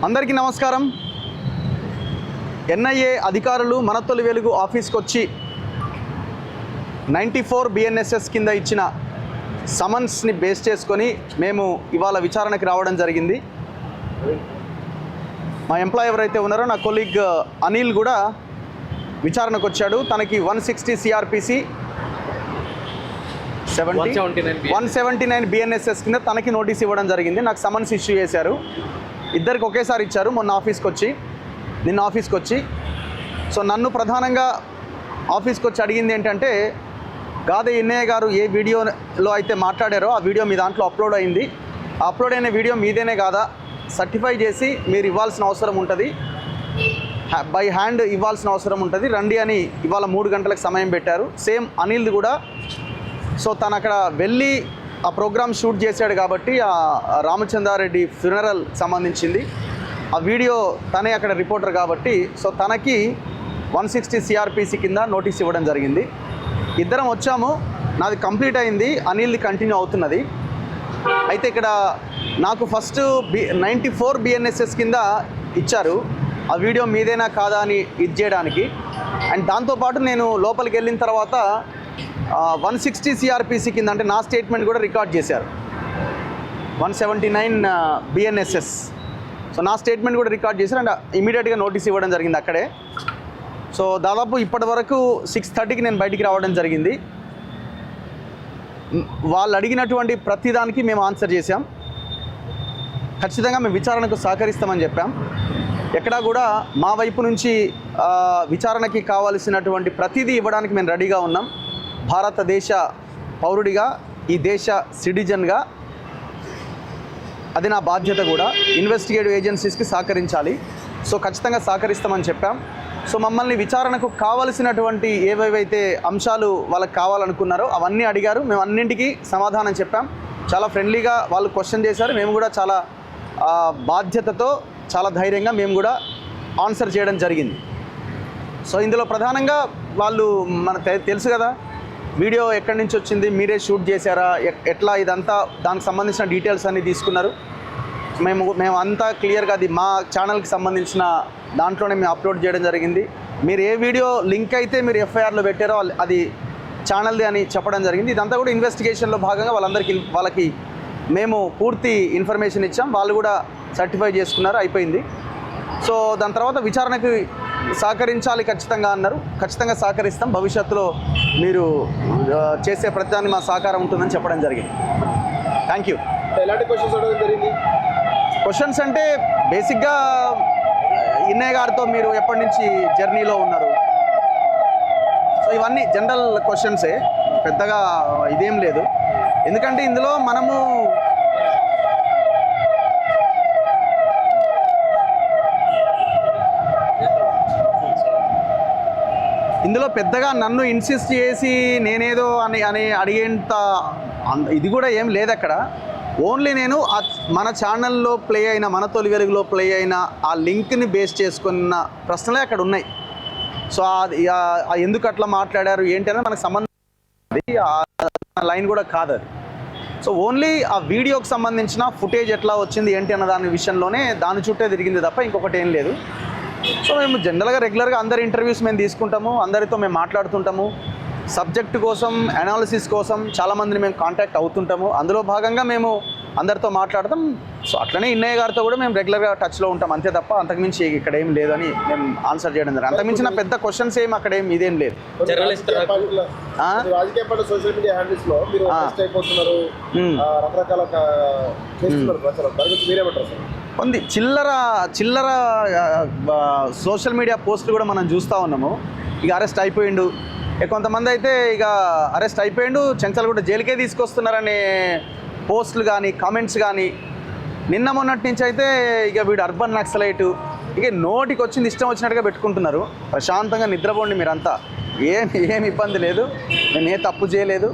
అందరికీ నమస్కారం. ఎన్ఐఏ అధికారులు మనతొలి వెలుగు ఆఫీస్కి వచ్చి 94 BNSS కింద ఇచ్చిన సమన్స్ని బేస్ చేసుకొని మేము ఇవాళ విచారణకి రావడం జరిగింది. మా ఎంప్లాయ్ ఎవరైతే ఉన్నారో నా కొలీగ్ అనిల్ కూడా విచారణకు వచ్చాడు. తనకి 160 CRPC 179 BNSS కింద తనకి నోటీస్ ఇవ్వడం జరిగింది. నాకు సమన్స్ ఇష్యూ చేశారు. ఇద్దరికి ఒకేసారి ఇచ్చారు. నిన్న ఆఫీస్కి వచ్చి సో నన్ను ప్రధానంగా ఆఫీస్కి వచ్చి అడిగింది ఏంటంటే, గాదే ఎన్ఐఏ గారు ఏ వీడియోలో అయితే మాట్లాడారో ఆ వీడియో మీ దాంట్లో అప్లోడ్ అయింది. అప్లోడ్ అయిన వీడియో మీదేనే కాదా, సర్టిఫై చేసి మీరు ఇవ్వాల్సిన అవసరం ఉంటుంది, బై హ్యాండ్ ఇవ్వాల్సిన అవసరం ఉంటుంది, రండి అని ఇవాళ 3 గంటలకు సమయం పెట్టారు. సేమ్ అనిల్ది కూడా. సో తను అక్కడ వెళ్ళి ఆ ప్రోగ్రామ్ షూట్ చేశాడు కాబట్టి ఆ రామచంద్రారెడ్డి ఫ్యూనరల్ సంబంధించింది ఆ వీడియో తనే అక్కడ రిపోర్టర్ కాబట్టి సో తనకి 160 CRPC కింద నోటీస్ ఇవ్వడం జరిగింది. ఇద్దరం వచ్చాము. నాది కంప్లీట్ అయింది, అనిల్ది కంటిన్యూ అవుతున్నది. అయితే ఇక్కడ నాకు ఫస్ట్ 94 BNSS కింద ఇచ్చారు. ఆ వీడియో మీదేనా కాదా అని ఇది చేయడానికి. అండ్ దాంతోపాటు నేను లోపలికి వెళ్ళిన తర్వాత 160 CRPC కింద అంటే నా స్టేట్మెంట్ కూడా రికార్డ్ చేశారు. 179 BNSS. సో నా స్టేట్మెంట్ కూడా రికార్డ్ చేశారు అండ్ ఇమీడియట్గా నోటీస్ ఇవ్వడం జరిగింది అక్కడే. సో దాదాపు ఇప్పటి వరకు 6:30కి నేను బయటికి రావడం జరిగింది. వాళ్ళు అడిగినటువంటి ప్రతిదానికి మేము ఆన్సర్ చేశాం. ఖచ్చితంగా మేము విచారణకు సహకరిస్తామని చెప్పాం. ఎక్కడా కూడా మా వైపు నుంచి విచారణకి కావాల్సినటువంటి ప్రతిదీ ఇవ్వడానికి మేము రెడీగా ఉన్నాం. భారతదేశ పౌరుడిగా, ఈ దేశ సిటిజన్గా అది నా బాధ్యత కూడా. ఇన్వెస్టిగేటివ్ ఏజెన్సీస్కి సహకరించాలి. సో ఖచ్చితంగా సహకరిస్తామని చెప్పాం. సో మమ్మల్ని విచారణకు కావలసినటువంటి ఏవేవైతే అంశాలు వాళ్ళకి కావాలనుకున్నారో అవన్నీ అడిగారు. మేము అన్నింటికీ సమాధానం చెప్పాం. చాలా ఫ్రెండ్లీగా వాళ్ళు క్వశ్చన్ చేశారు. మేము కూడా చాలా బాధ్యతతో, చాలా ధైర్యంగా మేము కూడా ఆన్సర్ చేయడం జరిగింది. సో ఇందులో ప్రధానంగా వాళ్ళు తెలుసు కదా, వీడియో ఎక్కడి నుంచి వచ్చింది, మీరే షూట్ చేశారా, ఎట్లా, ఇదంతా దానికి సంబంధించిన డీటెయిల్స్ అన్నీ తీసుకున్నారు. మేము అంతా క్లియర్గా అది మా ఛానల్కి సంబంధించిన దాంట్లోనే మేము అప్లోడ్ చేయడం జరిగింది. మీరు ఏ వీడియో లింక్ అయితే మీరు FIRలో పెట్టారో అది ఛానల్ది అని చెప్పడం జరిగింది. ఇదంతా కూడా ఇన్వెస్టిగేషన్లో భాగంగా వాళ్ళకి మేము పూర్తి ఇన్ఫర్మేషన్ ఇచ్చాం. వాళ్ళు కూడా సర్టిఫై చేసుకున్నారు, అయిపోయింది. సో దాని తర్వాత విచారణకు సహకరించాలి ఖచ్చితంగా అన్నారు. ఖచ్చితంగా సహకరిస్తాం. భవిష్యత్తులో మీరు చేసే ప్రతిదాన్ని మా సహకారం ఉంటుందని చెప్పడం జరిగింది. Thank you. ఎలాంటి క్వశ్చన్స్ అడగడం జరిగింది? క్వశ్చన్స్ అంటే బేసిక్గా ఎన్ఐఏ గారితో మీరు ఎప్పటి నుంచి జర్నీలో ఉన్నారు, సో ఇవన్నీ జనరల్ క్వశ్చన్సే, పెద్దగా ఇదేం లేదు. ఎందుకంటే ఇందులో పెద్దగా నన్ను ఇన్సిస్ట్ చేసి నేనేదో అని అడిగేంత ఇది కూడా ఏం లేదు అక్కడ. ఓన్లీ నేను మన ఛానల్లో ప్లే అయిన, మన తొలి వెలుగులో ప్లే అయిన ఆ లింక్ని బేస్ చేసుకున్న ప్రశ్నలే అక్కడ ఉన్నాయి. సో ఎందుకు అట్లా మాట్లాడారు ఏంటి అనేది మనకు సంబంధం, లైన్ కూడా కాదు అది. సో ఓన్లీ ఆ వీడియోకి సంబంధించిన ఫుటేజ్ ఎట్లా వచ్చింది ఏంటి అన్న దాని విషయంలోనే దాని చుట్టే తిరిగింది తప్ప ఇంకొకటి ఏం లేదు. సో మేము జనరల్గా రెగ్యులర్గా అందరి ఇంటర్వ్యూస్ మేము తీసుకుంటాము, అందరితో మేము మాట్లాడుతుంటాము. సబ్జెక్ట్ కోసం, అనాలిసిస్ కోసం చాలామందిని మేము కాంటాక్ట్ అవుతుంటాము. అందులో భాగంగా మేము అందరితో మాట్లాడతాం. సో అట్లనే ఎన్ఐఏ గారితో కూడా మేము రెగ్యులర్గా టచ్లో ఉంటాం, అంతే తప్ప అంతకుమించి ఇక్కడ ఏం లేదని మేము ఆన్సర్ చేయడం జరిగింది. అంతకుమించిన పెద్ద క్వశ్చన్స్ ఏం అక్కడ ఇదేం లేదు. రాజకీయ పార్టీ సోషల్ మీడియా హ్యాండిల్స్ లో మీరు అరెస్ట్ అయిపోతున్నారు, రకరకాల చేస్తున్నారు ప్రచారం, దాని గురించి మీరేమంటారు సార్? ఉంది చిల్లర సోషల్ మీడియా పోస్టులు కూడా మనం చూస్తూ ఉన్నాము. ఇక అరెస్ట్ అయిపోయిండు, కొంతమంది అయితే ఇక అరెస్ట్ అయిపోయిండు, చెంచల్గూడ జైలుకే తీసుకొస్తున్నారనే పోస్టులు కానీ, కామెంట్స్ కానీ, నిన్న మొన్నటి నుంచి అయితే ఇక వీడు అర్బన్ నక్సలైటు, ఇక నోటికి వచ్చింది ఇష్టం వచ్చినట్టుగా పెట్టుకుంటున్నారు. ప్రశాంతంగా నిద్రపోండి మీరంతా, ఏం ఇబ్బంది లేదు, మేము ఏ తప్పు చేయలేదు.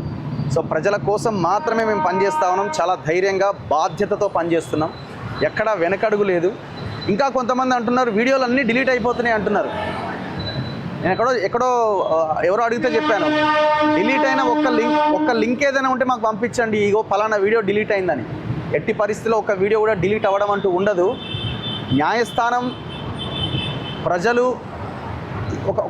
సో ప్రజల కోసం మాత్రమే మేము పనిచేస్తూ ఉన్నాం. చాలా ధైర్యంగా, బాధ్యతతో పనిచేస్తున్నాం. ఎక్కడా వెనకడుగు లేదు. ఇంకా కొంతమంది అంటున్నారు వీడియోలు అన్నీ డిలీట్ అయిపోతున్నాయి అంటున్నారు. నేను ఎక్కడో ఎవరో అడిగితే చెప్పాను, డిలీట్ అయిన ఒక్క లింక్ ఏదైనా ఉంటే మాకు పంపించండి, ఇగో ఫలానా వీడియో డిలీట్ అయిందని. ఎట్టి పరిస్థితిలో ఒక వీడియో కూడా డిలీట్ అవ్వడం అంటూ ఉండదు. న్యాయస్థానం, ప్రజలు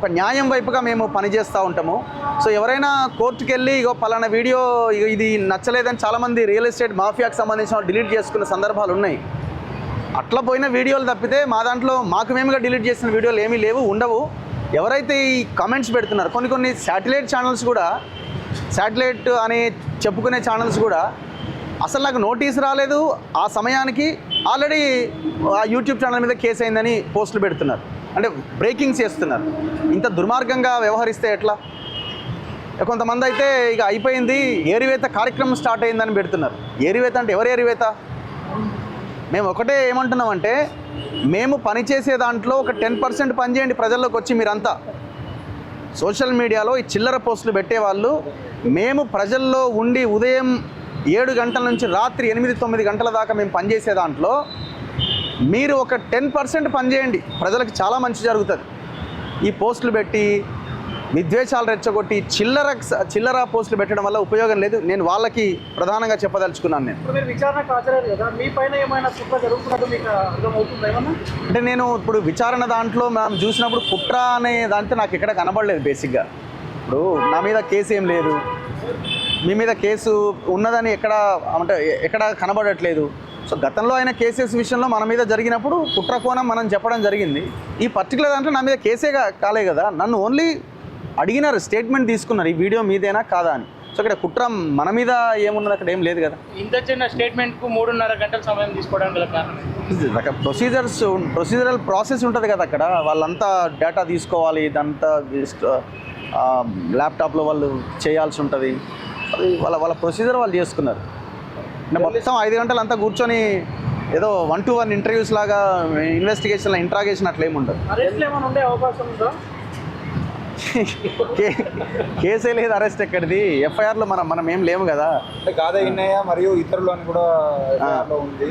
ఒక న్యాయం వైపుగా మేము పనిచేస్తూ ఉంటాము. సో ఎవరైనా కోర్టుకు వెళ్ళి ఇగో పలానా వీడియో ఇది నచ్చలేదని చాలామంది రియల్ ఎస్టేట్ మాఫియాకి సంబంధించిన డిలీట్ చేసుకున్న సందర్భాలు ఉన్నాయి. అట్లా పోయిన వీడియోలు తప్పితే మా దాంట్లో మాకు మేముగా డిలీట్ చేసిన వీడియోలు ఏమీ లేవు, ఉండవు. ఎవరైతే ఈ కామెంట్స్ పెడుతున్నారు, కొన్ని శాటిలైట్ ఛానల్స్ కూడా, శాటిలైట్ అని చెప్పుకునే ఛానల్స్ కూడా అసలు నాకు నోటీస్ రాలేదు, ఆ సమయానికి ఆల్రెడీ ఆ యూట్యూబ్ ఛానల్ మీద కేసు అయిందని పోస్టులు పెడుతున్నారు, అంటే బ్రేకింగ్స్ చేస్తున్నారు. ఇంత దుర్మార్గంగా వ్యవహరిస్తే ఎట్లా? కొంతమంది అయితే ఇక అయిపోయింది, ఏరివేత కార్యక్రమం స్టార్ట్ అయిందని పెడుతున్నారు. ఏరివేత అంటే ఎవరు ఏరివేత? మేము ఒకటే ఏమంటున్నామంటే, మేము పనిచేసే దాంట్లో ఒక 10% పనిచేయండి ప్రజల్లోకి వచ్చి. మీరంతా సోషల్ మీడియాలో ఈ చిల్లర పోస్టులు పెట్టేవాళ్ళు, మేము ప్రజల్లో ఉండి ఉదయం 7 గంటల నుంచి రాత్రి 8-9 గంటల దాకా మేము పనిచేసే దాంట్లో మీరు ఒక 10% పనిచేయండి, ప్రజలకు చాలా మంచి జరుగుతుంది. ఈ పోస్టులు పెట్టి విద్వేషాలు రెచ్చగొట్టి చిల్లర పోస్టులు పెట్టడం వల్ల ఉపయోగం లేదు. నేను వాళ్ళకి ప్రధానంగా చెప్పదలుచుకున్నాను. మీరు విచారణకు హాజరయ్యారు కదా, మీ పైన ఏమైనా కుట్ర జరుగుతున్నట్టు మీకు అర్థమవుతుందా ఏమన్నా? అంటే నేను ఇప్పుడు విచారణ దాంట్లో మనం చూసినప్పుడు కుట్ర అనే దాంతో నాకు ఎక్కడ కనబడలేదు. బేసిక్గా ఇప్పుడు నా మీద కేసు ఏం లేదు, మీ మీద కేసు ఉన్నదని ఎక్కడ కనబడట్లేదు. సో గతంలో అయిన కేసెస్ విషయంలో మన మీద జరిగినప్పుడు కుట్ర కోణం మనం చెప్పడం జరిగింది. ఈ పర్టికులర్ దాంట్లో నా మీద కేసే కాలే కదా, నన్ను ఓన్లీ అడిగినారు, స్టేట్మెంట్ తీసుకున్నారు ఈ వీడియో మీదేనా కాదా అని. సో ఇక్కడ కుట్ర మన మీద ఏమున్నది, అక్కడ ఏం లేదు కదా. ఇంత చిన్న స్టేట్మెంట్కు 3.5 గంటల సమయం తీసుకోవడానికి గల కారణం ప్రొసీజరల్ ప్రాసెస్ ఉంటుంది కదా అక్కడ. వాళ్ళంతా డేటా తీసుకోవాలి, ఇదంతా ల్యాప్టాప్లో వాళ్ళు చేయాల్సి ఉంటుంది. అది వాళ్ళ ప్రొసీజర్ వాళ్ళు చేసుకున్నారు. అంటే మొత్తం 5 గంటలు అంతా కూర్చొని ఏదో 1-to-1 ఇంటర్వ్యూస్ లాగా ఇన్వెస్టిగేషన్లో ఇంట్రాగేషన్ అట్లా ఏమి ఉండదు. అరెస్ట్లు ఏమైనా ఉండే అవకాశం ఉందా? కేసే లేదు, అరెస్ట్ ఎక్కడిది? ఎఫ్ఐఆర్లో మనం ఏం లేము కదా. అంటే గాదా ఇన్నయ్య మరియు ఇతరులు అని కూడా ఉంది,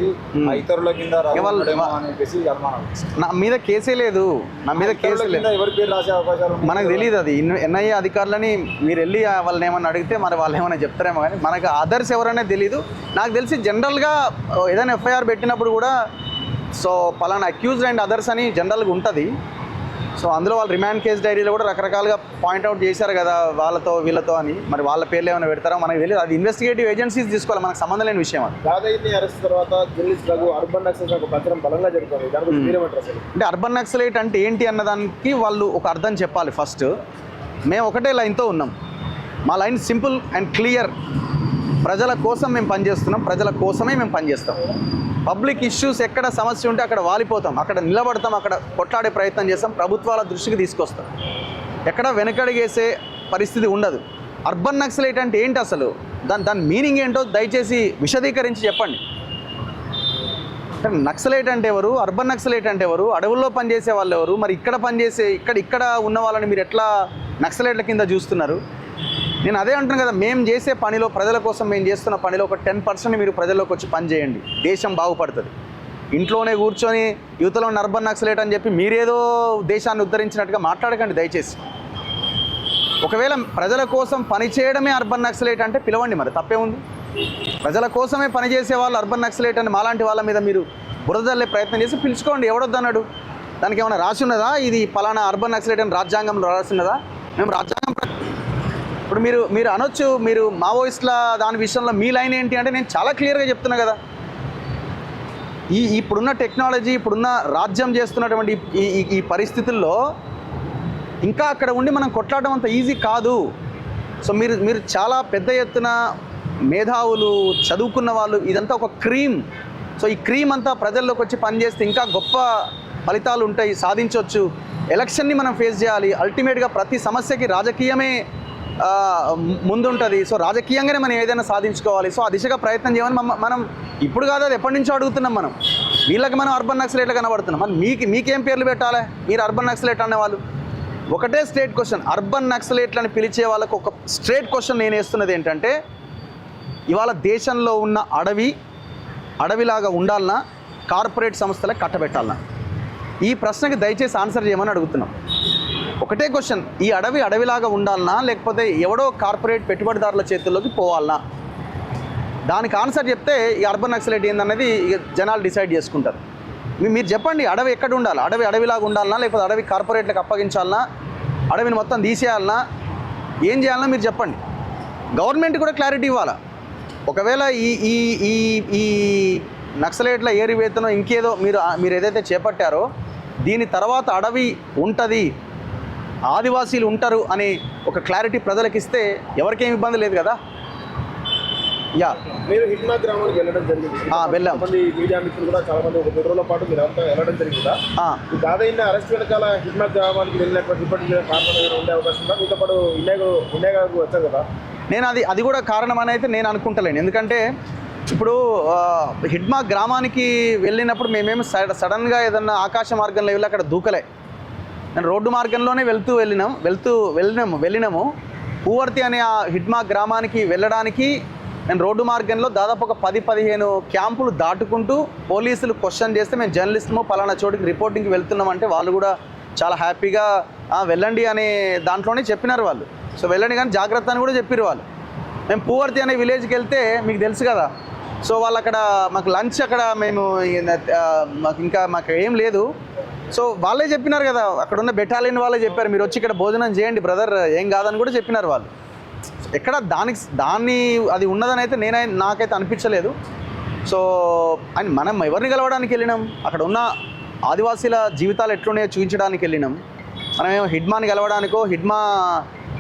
ఆ ఇతరుల కింద అనేసి అనుమానం. నా మీద కేసే లేదు, నా మీద కేసు లేదు. ఎవరి పేరు రాసే అవకాశాలు మనకు తెలియదు. అది ఎన్ఐఏ అధికారులని మీరు వెళ్ళి వాళ్ళని ఏమన్నా అడిగితే మరి వాళ్ళు ఏమైనా చెప్తారేమో, కానీ మనకు అదర్స్ ఎవరనే తెలీదు. నాకు తెలిసి జనరల్గా ఏదైనా ఎఫ్ఐఆర్ పెట్టినప్పుడు కూడా సో పలానా అక్యూజ్డ్ అండ్ అదర్స్ అని జనరల్గా ఉంటుంది. సో అందులో వాళ్ళు రిమాండ్ కేసు డైరీలో కూడా రకరకాలుగా పాయింట్అవుట్ చేశారు కదా, వాళ్ళతో వీళ్ళతో అని. మరి వాళ్ళ పేర్లు ఏమైనా పెడతారో మనకు తెలియదు. అది ఇన్వెస్టిగేటివ్ ఏజెన్సీస్ తీసుకోవాలి, మనకు సంబంధం లేని విషయం. అది గాదైని అరెస్ట్ తర్వాత జర్నలిస్ట్ అర్బన్ నక్సలైట్ ప్రచారం బలంగా జరుగుతుంది. దాని గురించి మీరేమంటారు అసలు? అంటే అర్బన్ నక్సలైట్ అంటే ఏంటి అన్నదానికి వాళ్ళు ఒక అర్థం చెప్పాలి. ఫస్ట్ మేము ఒకటే లైన్తో ఉన్నాం. మా లైన్ సింపుల్ అండ్ క్లియర్. ప్రజల కోసం మేము పనిచేస్తున్నాం, ప్రజల కోసమే మేము పనిచేస్తాం. పబ్లిక్ ఇష్యూస్ ఎక్కడ సమస్య ఉంటే అక్కడ వాలిపోతాం, అక్కడ నిలబడతాం, అక్కడ కొట్లాడే ప్రయత్నం చేస్తాం, ప్రభుత్వాల దృష్టికి తీసుకొస్తాం. ఎక్కడ వెనకడిగేసే పరిస్థితి ఉండదు. అర్బన్ నక్సలైట్ అంటే ఏంటి అసలు, దాని మీనింగ్ ఏంటో దయచేసి విశదీకరించి చెప్పండి. నక్సలైట్ అంటే ఎవరు, అర్బన్ నక్సలైట్ అంటే ఎవరు, అడవుల్లో పనిచేసే వాళ్ళు ఎవరు, మరి ఇక్కడ పనిచేసే ఇక్కడ ఉన్న వాళ్ళని మీరు ఎట్లా నక్సలైట్ల కింద చూస్తున్నారు? నేను అదే అంటున్నాను కదా, మేము చేసే పనిలో, ప్రజల కోసం మేము చేస్తున్న పనిలో ఒక 10% మీరు ప్రజల్లోకి వచ్చి పని చేయండి, దేశం బాగుపడుతుంది. ఇంట్లోనే కూర్చొని యువతలో అర్బన్ నక్సలైట్ అని చెప్పి మీరేదో దేశాన్ని ఉద్ధరించినట్టుగా మాట్లాడకండి దయచేసి. ఒకవేళ ప్రజల కోసం పని చేయడమే అర్బన్ నక్సలైట్ అంటే పిలవండి, మరి తప్పే ఉంది. ప్రజల కోసమే పనిచేసే వాళ్ళు అర్బన్ నక్సలైట్ అని మాలాంటి వాళ్ళ మీద మీరు బురదల్లే ప్రయత్నం చేసి పిలుచుకోండి. ఎవడొద్దన్నాడు? దానికి ఏమైనా రాసి ఉన్నదా? ఇది పలానా అర్బన్ నక్సలైట్ అని రాజ్యాంగంలో రాసి ఉన్నదా? మేము రాజ్యాంగం ఇప్పుడు మీరు అనొచ్చు, మీరు మావోయిస్టుల దాని విషయంలో మీ లైన్ ఏంటి అంటే, నేను చాలా క్లియర్గా చెప్తున్నా కదా. ఇప్పుడున్న టెక్నాలజీ, ఇప్పుడున్న రాజ్యం చేస్తున్నటువంటి ఈ పరిస్థితుల్లో ఇంకా అక్కడ ఉండి మనం కొట్లాడడం అంత ఈజీ కాదు. సో మీరు చాలా పెద్ద ఎత్తున మేధావులు, చదువుకున్న వాళ్ళు, ఇదంతా ఒక క్రీమ్. సో ఈ క్రీమ్ అంతా ప్రజల్లోకి వచ్చి పనిచేస్తే ఇంకా గొప్ప ఫలితాలు ఉంటాయి, సాధించవచ్చు. ఎలక్షన్ని మనం ఫేస్ చేయాలి. అల్టిమేట్గా ప్రతి సమస్యకి రాజకీయమే ముందుంటుంది. సో రాజకీయంగానే మనం ఏదైనా సాధించుకోవాలి. సో ఆ దిశగా ప్రయత్నం చేయమని మనం ఇప్పుడు కాదు, అది ఎప్పటి నుంచో అడుగుతున్నాం. మనం వీళ్ళకి మనం అర్బన్ నక్సలైట్లు కనబడుతున్నాం. మరి మీకేం పేర్లు పెట్టాలి? మీరు అర్బన్ నక్సలైట్ అనేవాళ్ళు ఒకటే స్ట్రేట్ క్వశ్చన్. అర్బన్ నక్సలైట్లని పిలిచే వాళ్ళకు ఒక స్ట్రేట్ క్వశ్చన్ నేను వేస్తున్నది ఏంటంటే, ఇవాళ దేశంలో ఉన్న అడవిలాగా ఉండాలన్నా, కార్పొరేట్ సంస్థలకు కట్టబెట్టాలన్నా? ఈ ప్రశ్నకి దయచేసి ఆన్సర్ చేయమని అడుగుతున్నాం. ఒకటే క్వశ్చన్, ఈ అడవిలాగా ఉండాలన్నా, లేకపోతే ఎవడో కార్పొరేట్ పెట్టుబడిదారుల చేతుల్లోకి పోవాలన్నా? దానికి ఆన్సర్ చెప్తే ఈ అర్బన్ నక్సలైట్ ఏందన్నది జనాలు డిసైడ్ చేసుకుంటారు. మీరు చెప్పండి, అడవి ఎక్కడ ఉండాలి? అడవిలాగా ఉండాలన్నా, లేకపోతే అడవి కార్పొరేట్లకు అప్పగించాలన్నా, అడవిని మొత్తం తీసేయాలన్నా, ఏం చేయాలన్నా మీరు చెప్పండి. గవర్నమెంట్ కూడా క్లారిటీ ఇవ్వాలా. ఒకవేళ ఈ ఈ ఈ ఈ నక్సలైట్ల ఏరివేతనో ఇంకేదో మీరు ఏదైతే చేపట్టారో దీని తర్వాత అడవి ఉంటుంది, ఆదివాసీలు ఉంటారు అని ఒక క్లారిటీ ప్రజలకు ఇస్తే ఎవరికేం ఇబ్బంది లేదు కదా. యా, మీరు హిట్మా గ్రామానికి వెళ్ళడం జరిగింది. వెళ్ళాం. మంది మీడియా మిత్రులు కూడా చాలా మంది 3 రోజుల పాటు మీరు అంతా వెళ్ళడం జరిగిందా? ఈ దాదాపు అరెస్ట్ వెనకాల హిట్మా గ్రామానికి వెళ్ళినటువంటి ఇప్పటికీ కారణం ఏమైనా ఉండే అవకాశం ఉందా? మీతో పాటు ఇన్నేగాకు వచ్చారు కదా. నేను అది కూడా కారణం అని అయితే నేను అనుకుంటలేను. ఎందుకంటే ఇప్పుడు హిడ్మా గ్రామానికి వెళ్ళినప్పుడు మేమేమి సడన్గా ఏదన్నా ఆకాశ మార్గంలో వెళ్ళి అక్కడ దూకలే. నేను రోడ్డు మార్గంలోనే వెళ్ళినాము. పూవర్తి అనే ఆ హిడ్మా గ్రామానికి వెళ్ళడానికి నేను రోడ్డు మార్గంలో దాదాపు ఒక 10-15 క్యాంపులు దాటుకుంటూ పోలీసులు క్వశ్చన్ చేస్తే మేము జర్నలిస్టుము పలానా చోటికి రిపోర్టింగ్కి వెళ్తున్నామంటే వాళ్ళు కూడా చాలా హ్యాపీగా వెళ్ళండి అనే దాంట్లోనే చెప్పినారు వాళ్ళు. సో వెళ్ళండి కానీ జాగ్రత్త అని కూడా చెప్పారు వాళ్ళు. మేము పూవర్తి అనే విలేజ్కి వెళ్తే మీకు తెలుసు కదా. సో వాళ్ళు అక్కడ మాకు లంచ్ అక్కడ మాకు ఏం లేదు. సో వాళ్ళే చెప్పినారు కదా, అక్కడ ఉన్న బెటాలియన్ వాళ్ళే చెప్పారు మీరు వచ్చి ఇక్కడ భోజనం చేయండి బ్రదర్, ఏం కాదని కూడా చెప్పినారు వాళ్ళు. ఎక్కడ దాన్ని అది ఉన్నదని అయితే నాకైతే అనిపించలేదు. సో అండ్ మనం ఎవరిని కలవడానికి వెళ్ళినాం, అక్కడ ఉన్న ఆదివాసీల జీవితాలు ఎట్లున్నాయో చూపించడానికి వెళ్ళినాం. మనమేమో హిడ్మాని కలవడానికో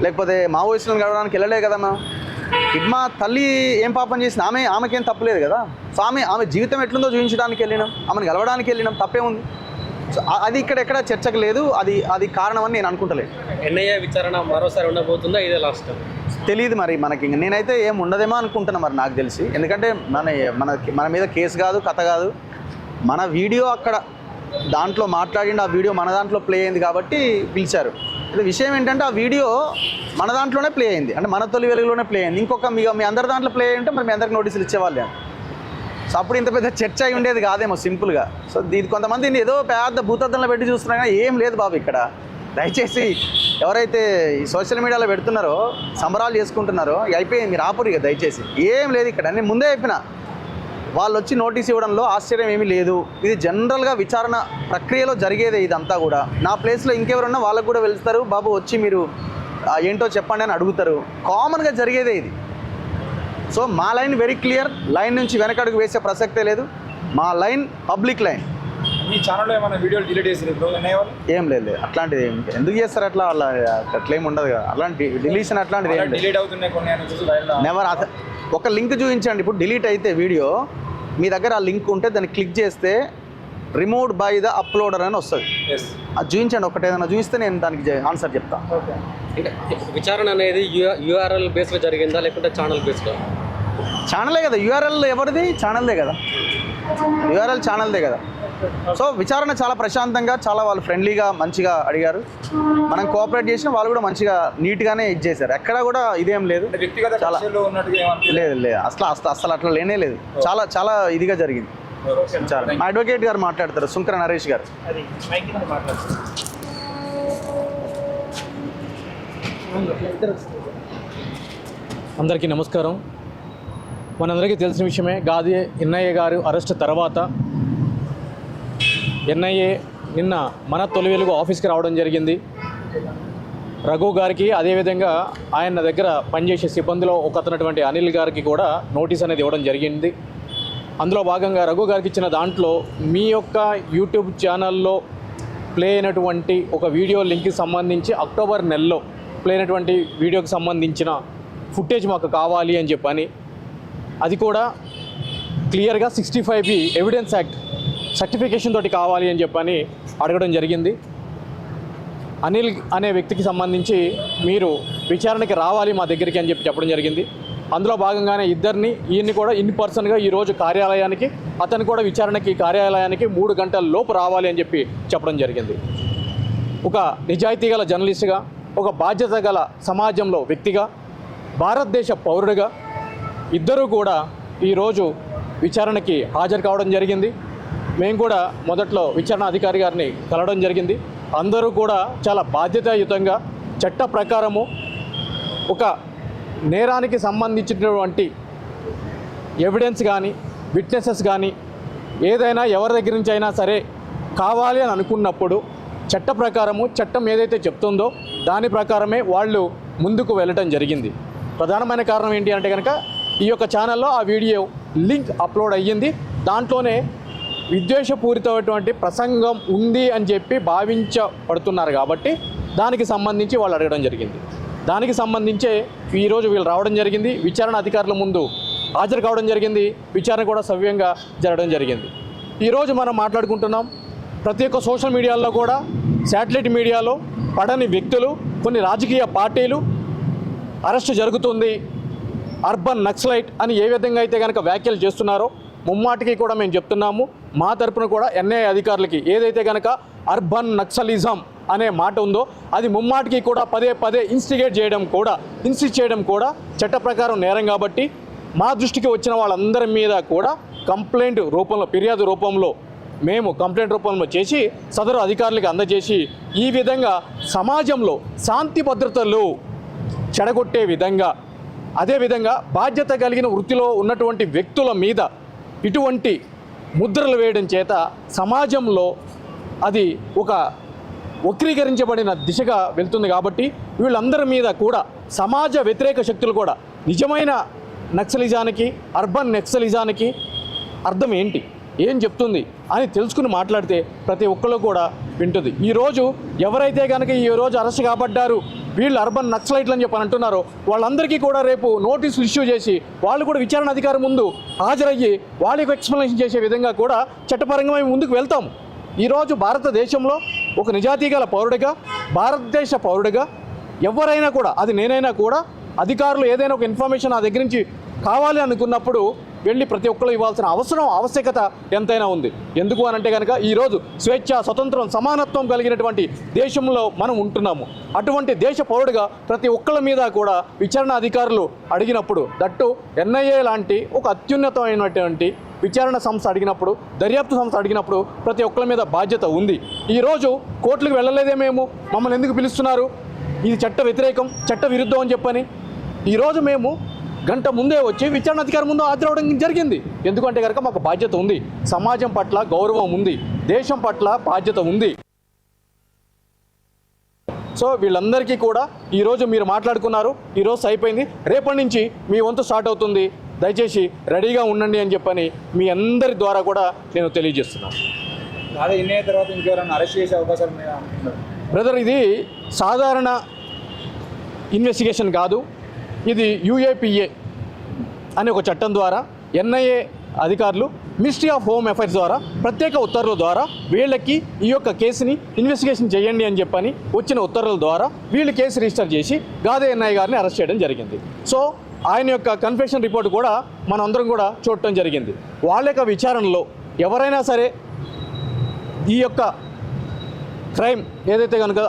లేకపోతే మావోయిస్టులను కలవడానికి వెళ్ళలేదు కదమ్మా. హిడ్మా తల్లి ఏం పాపం చేసింది, ఆమెకేం తప్పలేదు కదా. సో ఆమె జీవితం ఎట్లుందో చూపించడానికి వెళ్ళినాం, ఆమెను కలవడానికి వెళ్ళినాం, తప్పే ఉంది. సో అది ఎక్కడ చర్చకు లేదు. అది కారణం అని నేను అనుకుంటలేదు. ఎన్ఐఏ విచారణ మరోసారి ఉండబోతుందా, ఇదే లాస్ట్? తెలియదు మరి మనకి. నేనైతే ఏం ఉండదేమో అనుకుంటున్నా మరి నాకు తెలిసి. ఎందుకంటే మన మీద కేసు కాదు, కథ కాదు. మన వీడియో అక్కడ దాంట్లో మాట్లాడిండి, ఆ వీడియో మన దాంట్లో ప్లే అయింది కాబట్టి పిలిచారు. ఇది విషయం ఏంటంటే ఆ వీడియో మన దాంట్లోనే ప్లే అయింది, అంటే మన తొలి వెలుగులోనే ప్లే అయింది. ఇంకొక మీ అందరి దాంట్లో ప్లే అయ్యి ఉంటే మరి మీ అందరికి నోటీసులు ఇచ్చేవాళ్ళే. సో అప్పుడు ఇంత పెద్ద చర్చ అయి ఉండేది కాదేమో సింపుల్గా. సో దీని కొంతమంది ఏదో పెద్ద భూతద్దంలో పెట్టి చూస్తున్నా కానీ ఏం లేదు బాబు ఇక్కడ. దయచేసి ఎవరైతే ఈ సోషల్ మీడియాలో పెడుతున్నారో, సంబరాలు చేసుకుంటున్నారో అయిపోయింది, మీరు ఆపురు ఇక దయచేసి. ఏం లేదు ఇక్కడ. నేను ముందే చెప్పిన, వాళ్ళు వచ్చి నోటీస్ ఇవ్వడంలో ఆశ్చర్యం ఏమీ లేదు. ఇది జనరల్గా విచారణ ప్రక్రియలో జరిగేదే ఇదంతా కూడా. నా ప్లేస్లో ఇంకెవరున్నా వాళ్ళకు కూడా వెళ్తారు, బాబు వచ్చి మీరు ఏంటో చెప్పండి అని అడుగుతారు. కామన్గా జరిగేదే ఇది. సో మా లైన్ వెరీ క్లియర్. లైన్ నుంచి వెనకడుగు వేసే ప్రసక్తే లేదు. మా లైన్ పబ్లిక్ లైన్. మీ ఛానల్లో ఏమైనా వీడియోలు డిలీట్ చేసారు? ఏం లేదు, అట్లాంటిది ఎందుకు చేస్తారు అట్లా? అట్లా ఏమి ఉండదు కదా, అలాంటి డిలీషన్ అట్లాంటిది ఏం డిలీట్ అవుతున్నాయి కొన్ని. నెవర్. ఒక లింక్ చూపించండి. ఇప్పుడు డిలీట్ అయితే వీడియో మీ దగ్గర ఆ లింక్ ఉంటే దాన్ని క్లిక్ చేస్తే రిమూవ్డ్ బై ద అప్లోడర్ అని వస్తుంది. అది చూపించండి, ఒకటి ఏదైనా చూపిస్తే నేను దానికి ఆన్సర్ చెప్తాను. అంటే విచారణ అనేది యూఆర్ఎల్ బేస్లో జరిగిందా లేకుంటే ఛానల్ బేస్లో? ఛానలే కదా. యూఆర్ఎల్ ఎవరిది? ఛానల్దే కదా. యూఆర్ఎల్ ఛానల్దే కదా. సో విచారణ చాలా ప్రశాంతంగా, చాలా వాళ్ళు ఫ్రెండ్లీగా మంచిగా అడిగారు. మనం కోఆపరేట్ చేసిన వాళ్ళు కూడా మంచిగా నీట్గానే చేశారు. ఎక్కడ కూడా ఇదేం లేదు. చాలా లేదు అసలు అట్లా లేనే లేదు. చాలా ఇదిగా జరిగింది. మా అడ్వకేట్ గారు మాట్లాడతారు, సుంకర నరేష్ గారు. అందరికీ నమస్కారం. మనందరికీ తెలిసిన విషయమే, గాది ఎన్ఐఏ గారు అరెస్ట్ తర్వాత ఎన్ఐఏ నిన్న మన తొలి వెలుగు ఆఫీస్కి రావడం జరిగింది. రఘు గారికి, అదేవిధంగా ఆయన దగ్గర పనిచేసే సిబ్బందిలో ఒకతనటువంటి అనిల్ గారికి కూడా నోటీస్ అనేది ఇవ్వడం జరిగింది. అందులో భాగంగా రఘు గారికి ఇచ్చిన దాంట్లో మీ యొక్క యూట్యూబ్ ఛానల్లో ప్లే అయినటువంటి ఒక వీడియో లింక్కి సంబంధించి అక్టోబర్ నెలలో ప్లే అయినటువంటి వీడియోకి సంబంధించిన ఫుటేజ్ మాకు కావాలి అని చెప్పని, అది కూడా క్లియర్గా 65B ఎవిడెన్స్ యాక్ట్ సర్టిఫికేషన్ తోటి కావాలి అని చెప్పని అడగడం జరిగింది. అనిల్ అనే వ్యక్తికి సంబంధించి మీరు విచారణకి రావాలి మా దగ్గరికి అని చెప్పడం జరిగింది. అందులో భాగంగానే ఈయన్ని కూడా ఇన్ పర్సన్గా ఈరోజు కార్యాలయానికి, అతను కూడా విచారణకి కార్యాలయానికి 3 గంటల లోపు రావాలి అని చెప్పడం జరిగింది. ఒక నిజాయితీ గల జర్నలిస్టుగా, ఒక బాధ్యత గల సమాజంలో వ్యక్తిగా, భారతదేశ పౌరుడిగా ఇద్దరూ కూడా ఈరోజు విచారణకి హాజరు కావడం జరిగింది. మేము కూడా మొదట్లో విచారణ అధికారి గారిని కలవడం జరిగింది. అందరూ కూడా చాలా బాధ్యతాయుతంగా చట్ట ప్రకారము ఒక నేరానికి సంబంధించినటువంటి ఎవిడెన్స్ కానీ, విట్నెసెస్ కానీ ఏదైనా ఎవరి దగ్గర నుంచి అయినా సరే కావాలి అని అనుకున్నప్పుడు చట్ట ప్రకారము చట్టం ఏదైతే చెప్తుందో దాని ప్రకారమే వాళ్ళు ముందుకు వెళ్ళటం జరిగింది. ప్రధానమైన కారణం ఏంటి అంటే కనుక ఈ యొక్క ఛానల్లో ఆ వీడియో లింక్ అప్లోడ్ అయ్యింది. దాంట్లోనే విద్వేషపూరితమైనటువంటి ప్రసంగం ఉంది అని చెప్పి భావించబడుతున్నారు కాబట్టి దానికి సంబంధించి వాళ్ళు అడగడం జరిగింది. దానికి సంబంధించే ఈరోజు వీళ్ళు రావడం జరిగింది. విచారణ అధికారుల ముందు హాజరు కావడం జరిగింది. విచారణ కూడా సవ్యంగా జరగడం జరిగింది. ఈరోజు మనం మాట్లాడుకుంటున్నాం ప్రతి ఒక్క సోషల్ మీడియాలో కూడా శాటిలైట్ మీడియాలో పడని వ్యక్తులు, కొన్ని రాజకీయ పార్టీలు అరెస్టు జరుగుతుంది, అర్బన్ నక్సలైట్ అని ఏ విధంగా అయితే కనుక వ్యాఖ్యలు చేస్తున్నారో ముమ్మాటికి కూడా మేము చెప్తున్నాము. మా తరపున కూడా ఎన్ఐఏ అధికారులకి ఏదైతే కనుక అర్బన్ నక్సలిజం అనే మాట ఉందో అది ముమ్మాటికి కూడా పదే పదే ఇన్స్టిగేట్ చేయడం కూడా చట్ట ప్రకారం నేరం కాబట్టి మా దృష్టికి వచ్చిన వాళ్ళందరి మీద కూడా కంప్లైంట్ రూపంలో, ఫిర్యాదు రూపంలో మేము కంప్లైంట్ రూపంలో చేసి సదరు అధికారులకు అందజేసి ఈ విధంగా సమాజంలో శాంతి భద్రతలు చెడగొట్టే విధంగా, అదేవిధంగా బాధ్యత కలిగిన వృత్తిలో ఉన్నటువంటి వ్యక్తుల మీద ఇటువంటి ముద్రలు వేయడం చేత సమాజంలో అది ఒక వక్రీకరించబడిన దిశగా వెళ్తుంది. కాబట్టి వీళ్ళందరి మీద కూడా సమాజ వ్యతిరేక శక్తులు కూడా నిజమైన నక్సలిజానికి, అర్బన్ నక్సలిజానికి అర్థం ఏంటి, ఏం చెప్తుంది అని తెలుసుకుని మాట్లాడితే ప్రతి ఒక్కరు కూడా వింటుంది. ఈరోజు ఎవరైతే కనుక ఈరోజు అరెస్ట్ కాబడ్డారు వీళ్ళు అర్బన్ నక్సలైట్లు అని చెప్పి అంటున్నారో వాళ్ళందరికీ కూడా రేపు నోటీసులు ఇష్యూ చేసి వాళ్ళు కూడా విచారణ అధికారి ముందు హాజరయ్యి వాళ్ళకి ఎక్స్ప్లెనేషన్ చేసే విధంగా కూడా చట్టపరంగా మేము ముందుకు వెళ్తాము. ఈరోజు భారతదేశంలో ఒక నిజాయితీ గల పౌరుడిగా, భారతదేశ పౌరుడిగా ఎవరైనా కూడా, అది నేనైనా కూడా, అధికారులు ఏదైనా ఒక ఇన్ఫర్మేషన్ నా దగ్గర నుంచి కావాలి అనుకున్నప్పుడు వెళ్ళి ప్రతి ఒక్కరు ఇవ్వాల్సిన ఆవశ్యకత ఎంతైనా ఉంది. ఎందుకు అని అంటే కనుక ఈరోజు స్వేచ్ఛ, స్వతంత్రం, సమానత్వం కలిగినటువంటి దేశంలో మనం ఉంటున్నాము. అటువంటి దేశ పౌరుడిగా ప్రతి ఒక్కళ్ళ మీద కూడా విచారణ అధికారులు అడిగినప్పుడు, దట్టు ఎన్ఐఏ లాంటి ఒక అత్యున్నతమైనటువంటి విచారణ సంస్థ అడిగినప్పుడు, దర్యాప్తు సంస్థ అడిగినప్పుడు ప్రతి ఒక్కళ్ళ మీద బాధ్యత ఉంది. ఈరోజు కోర్టులకు వెళ్ళలేదే మేము, మమ్మల్ని ఎందుకు పిలుస్తున్నారు, ఇది చట్ట వ్యతిరేకం, చట్ట విరుద్ధం అని చెప్పని ఈరోజు మేము గంట ముందే వచ్చి విచారణ అధికారి ముందు హాజరవడం జరిగింది. ఎందుకంటే కనుక మాకు బాధ్యత ఉంది, సమాజం పట్ల గౌరవం ఉంది, దేశం పట్ల బాధ్యత ఉంది. సో వీళ్ళందరికీ కూడా ఈరోజు మీరు మాట్లాడుకున్నారు, ఈరోజు అయిపోయింది, రేపటి నుంచి మీ వంతు స్టార్ట్ అవుతుంది, దయచేసి రెడీగా ఉండండి అని చెప్పని మీ అందరి ద్వారా కూడా నేను తెలియజేస్తున్నాను. అదే ఇన్ని తర్వాత ఇంకెవరైనా అరెస్ట్ చేసే అవకాశాలు ఉన్నాయా అనుకుంటున్నారు? బ్రదర్, ఇది సాధారణ ఇన్వెస్టిగేషన్ కాదు, ఇది UAPA అనే ఒక చట్టం ద్వారా ఎన్ఐఏ అధికారులు మినిస్ట్రీ ఆఫ్ హోమ్ అఫైర్స్ ద్వారా ప్రత్యేక ఉత్తర్వుల ద్వారా వీళ్ళకి ఈ యొక్క కేసుని ఇన్వెస్టిగేషన్ చేయండి అని చెప్పని వచ్చిన ఉత్తర్వుల ద్వారా వీళ్ళు కేసు రిజిస్టర్ చేసి గాదే ఎన్ఐ గారిని అరెస్ట్ చేయడం జరిగింది. సో ఆయన యొక్క కన్ఫెషన్ రిపోర్ట్ కూడా మనం అందరం కూడా చూడటం జరిగింది. వాళ్ళ యొక్క విచారణలో ఎవరైనా సరే ఈ యొక్క క్రైమ్ ఏదైతే కనుక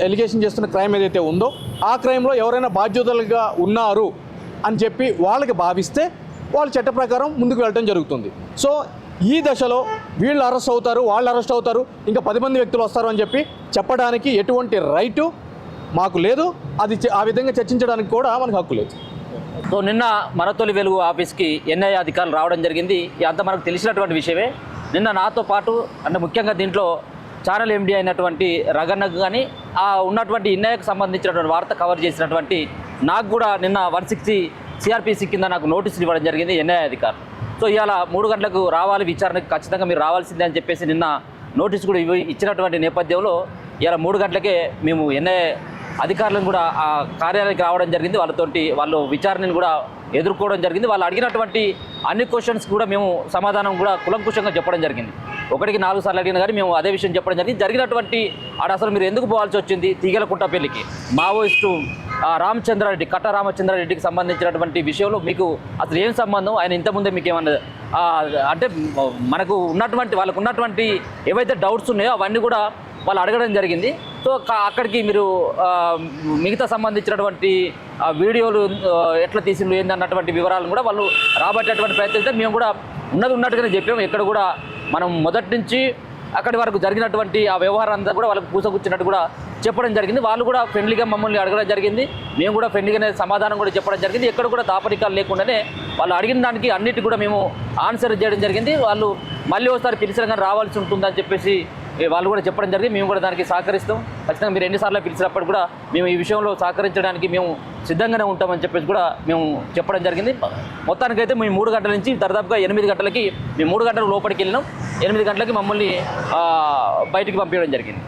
ఎలిగేషన్ చేస్తున్న క్రైమ్ ఏదైతే ఉందో ఆ క్రైమ్లో ఎవరైనా బాధ్యతలుగా ఉన్నారు అని చెప్పి వాళ్ళకి భావిస్తే వాళ్ళు చట్ట ప్రకారం ముందుకు వెళ్ళడం జరుగుతుంది. సో ఈ దశలో వీళ్ళు అరెస్ట్ అవుతారు, వాళ్ళు అరెస్ట్ అవుతారు, ఇంకా 10 మంది వ్యక్తులు వస్తారు అని చెప్పి చెప్పడానికి ఎటువంటి రైటు మాకు లేదు. అది ఆ విధంగా చర్చించడానికి కూడా మనకు హక్కు లేదు. సో నిన్న మన తొలి వెలుగు ఆఫీస్కి ఎన్ఐఏ అధికారులు రావడం జరిగింది. అంత మనకు తెలిసినటువంటి విషయమే. నిన్న నాతో పాటు అంటే ముఖ్యంగా దీంట్లో ఛానల్ MD అయినటువంటి రగన్నకు కానీ ఉన్నటువంటి ఎన్ఐఏకి సంబంధించినటువంటి వార్త కవర్ చేసినటువంటి నాకు కూడా నిన్న 160 CRPC కింద నాకు నోటీసులు ఇవ్వడం జరిగింది ఎన్ఐఏ అధికారులు. సో ఇవాళ 3 గంటలకు రావాలి, విచారణకు ఖచ్చితంగా మీరు రావాల్సిందే అని చెప్పేసి నిన్న నోటీసు కూడా ఇచ్చినటువంటి నేపథ్యంలో ఇవాళ 3 గంటలకే మేము ఎన్ఐఏ అధికారులను కూడా ఆ కార్యాలయానికి రావడం జరిగింది. వాళ్ళు విచారణను కూడా ఎదుర్కోవడం జరిగింది. వాళ్ళు అడిగినటువంటి అన్ని క్వశ్చన్స్ కూడా మేము సమాధానం కూడా కులంకుశంగా చెప్పడం జరిగింది. 1కి 4 సార్లు అడిగిన కానీ మేము అదే విషయం చెప్పడం జరిగింది. జరిగినటువంటి అసలు మీరు ఎందుకు పోవాల్సి వచ్చింది తీగలకుంటపల్లికి, మావోయిస్టు రామచంద్రారెడ్డి, కట్ట రామచంద్రారెడ్డికి సంబంధించినటువంటి విషయంలో మీకు అసలు ఏం సంబంధం, ఆయన ఇంతకుముందే మీకు ఏమన్నా అంటే మనకు ఉన్నటువంటి వాళ్ళకు ఉన్నటువంటి ఏవైతే డౌట్స్ ఉన్నాయో అవన్నీ కూడా వాళ్ళు అడగడం జరిగింది. సో అక్కడికి మీరు మిగతా సంబంధించినటువంటి వీడియోలు ఎట్లా తీసిండ్రు ఏందన్నటువంటి వివరాలను కూడా వాళ్ళు రాబట్టేటువంటి ప్రయత్నిస్తే మేము కూడా ఉన్నట్టుగానే చెప్పాము. ఎక్కడ కూడా మనం మొదటి నుంచి అక్కడి వరకు జరిగినటువంటి ఆ వ్యవహారం అంతా కూడా వాళ్ళకి పూసగుచ్చినట్టు కూడా చెప్పడం జరిగింది. వాళ్ళు కూడా ఫ్రెండ్లీగా మమ్మల్ని అడగడం జరిగింది, మేము కూడా ఫ్రెండ్లీగానే సమాధానం కూడా చెప్పడం జరిగింది. ఎక్కడ కూడా దాపరికాలు లేకుండానే వాళ్ళు అడిగిన దానికి అన్నిటి కూడా మేము ఆన్సర్ చేయడం జరిగింది. వాళ్ళు మళ్ళీ ఒకసారి పిలిచినా కానీ రావాల్సి ఉంటుందని చెప్పేసి వాళ్ళు కూడా చెప్పడం జరిగింది. మేము కూడా దానికి సహకరిస్తాం. ఖచ్చితంగా మీరు ఎన్నిసార్లు పిలిచినప్పుడు కూడా మేము ఈ విషయంలో సహకరించడానికి మేము సిద్ధంగానే ఉంటామని చెప్పేసి కూడా మేము చెప్పడం జరిగింది. మొత్తానికైతే మేము 3 గంటల నుంచి దాదాపుగా 8 గంటలకి మేము 3 గంటల లోపలికి వెళ్ళినాం. 8 గంటలకి మమ్మల్ని బయటికి పంపించడం జరిగింది.